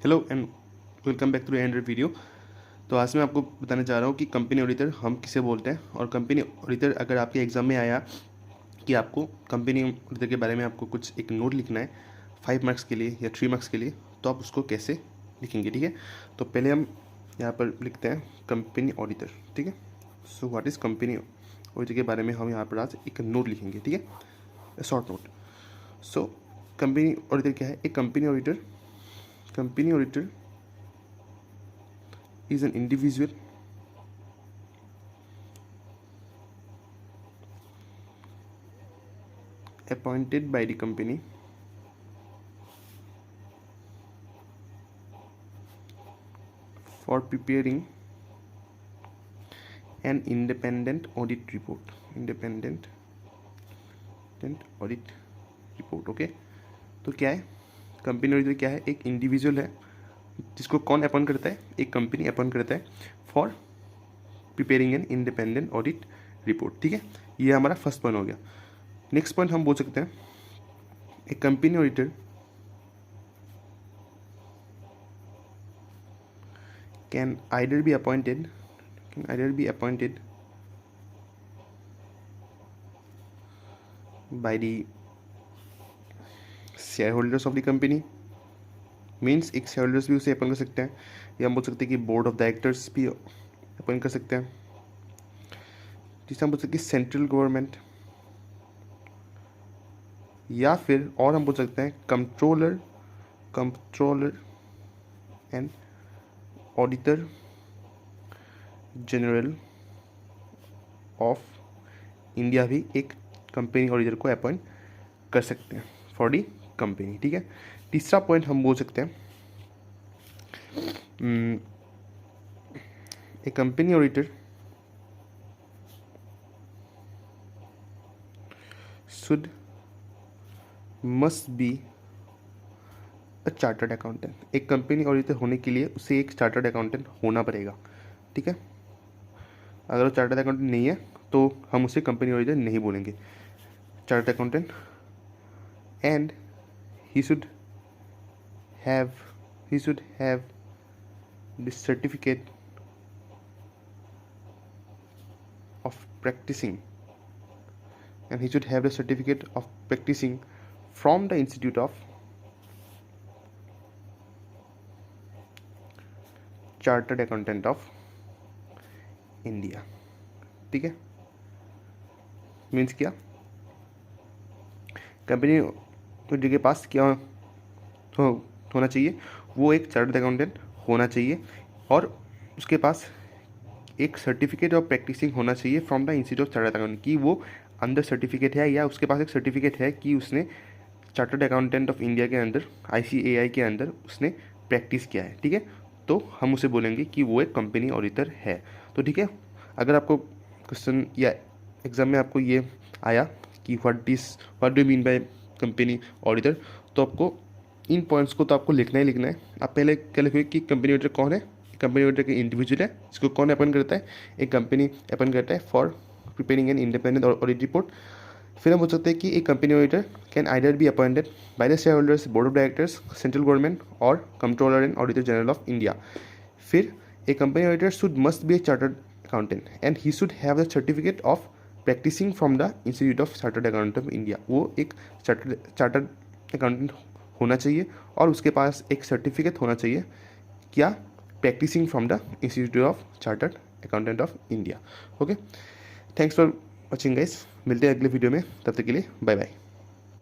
Hello and welcome back to and video. तो आज मैं आपको बताने जा रहा हूँ कि कंपनी ऑडिटर हम किसे बोलते हैं। और कंपनी ऑडिटर अगर आपके एग्ज़ाम में आया कि आपको कंपनी ऑडिटर के बारे में आपको कुछ एक नोट लिखना है 5 मार्क्स के लिए या 3 मार्क्स के लिए, तो आप उसको कैसे लिखेंगे, ठीक है। तो पहले हम यहाँ पर लिखते हैं कंपनी ऑडिटर, ठीक है। So what is company auditor के बारे में हम यहाँ पर आज एक नोट लिखेंगे, ठीक है, short note. So company auditor क्या है? एक company auditor is an individual appointed by the company for preparing an independent audit report. Okay. तो क्या है कंपनी ऑडिटर? क्या है? एक इंडिविजुअल है जिसको कौन अपॉइंट करता है? एक कंपनी अपॉइंट करता है for preparing an independent audit report, ठीक है। ये हमारा फर्स्ट पॉइंट हो गया। नेक्स्ट पॉइंट हम बोल सकते हैं a company auditor can either be appointed by the shareholders of the company, means एक शेयरहोल्डर्स भी उसे अपॉइंट कर सकते हैं, या हम बोल सकते हैं कि बोर्ड ऑफ डायरेक्टर्स भी अपॉइंट कर सकते हैं, जिसे हम बोल सकते हैं सेंट्रल गवर्नमेंट, या फिर और हम बोल सकते हैं controller and auditor general of India भी एक कंपनी ऑडिटर को अपॉइंट कर सकते हैं फॉर दी कंपनी, ठीक है। तीसरा पॉइंट हम बोल सकते हैं a company auditor must be a chartered accountant. एक कंपनी ऑडिटर होने के लिए उसे एक चार्टर्ड अकाउंटेंट होना पड़ेगा, ठीक है। अगर वो चार्टर्ड अकाउंटेंट नहीं है तो हम उसे कंपनी ऑडिटर नहीं बोलेंगे, chartered accountant. And he should have the certificate of practicing from the Institute of Chartered Accountant of India, ठीक है। मीन्स क्या? कंपनी ऑडिटर के पास क्या होना चाहिए? वो एक चार्टर्ड अकाउंटेंट होना चाहिए और उसके पास एक सर्टिफिकेट ऑफ प्रैक्टिसिंग होना चाहिए from the institute of chartered accountant, कि वो अंदर सर्टिफिकेट है या उसके पास एक सर्टिफिकेट है कि उसने चार्टर्ड अकाउंटेंट ऑफ इंडिया के अंदर ICAI के अंदर उसने प्रैक्टिस किया है, ठीक है। तो हम उसे बोलेंगे कि वो एक कंपनी ऑडिटर है। तो ठीक है, अगर आपको क्वेश्चन या एग्जाम में आपको ये आया कि what do mean by company auditor, तो आपको इन पॉइंट्स को तो आपको लिखना ही लिखना है। आप पहले क्या लिखोगे कि कंपनी ऑडिटर कौन है? कंपनी ऑडिटर के इंडिविजुअल है जिसको कौन अपॉइंट करता है? एक कंपनी अपॉइंट करता है for preparing an independent audit report. फिर हम बोल सकते हैं कि एक company auditor can either be appointed by the shareholders, board of directors, central government और controller and auditor general of India. फिर एक company auditor must be a chartered accountant and he should have the certificate of practising from the institute of chartered accountant of India. वो एक chartered accountant होना चाहिए और उसके पास एक certificate होना चाहिए, क्या? Practicing from the institute of chartered accountant of India. Okay, thanks for watching guys. मिलते हैं अगले वीडियो में, तब तक के लिए बाय बाय।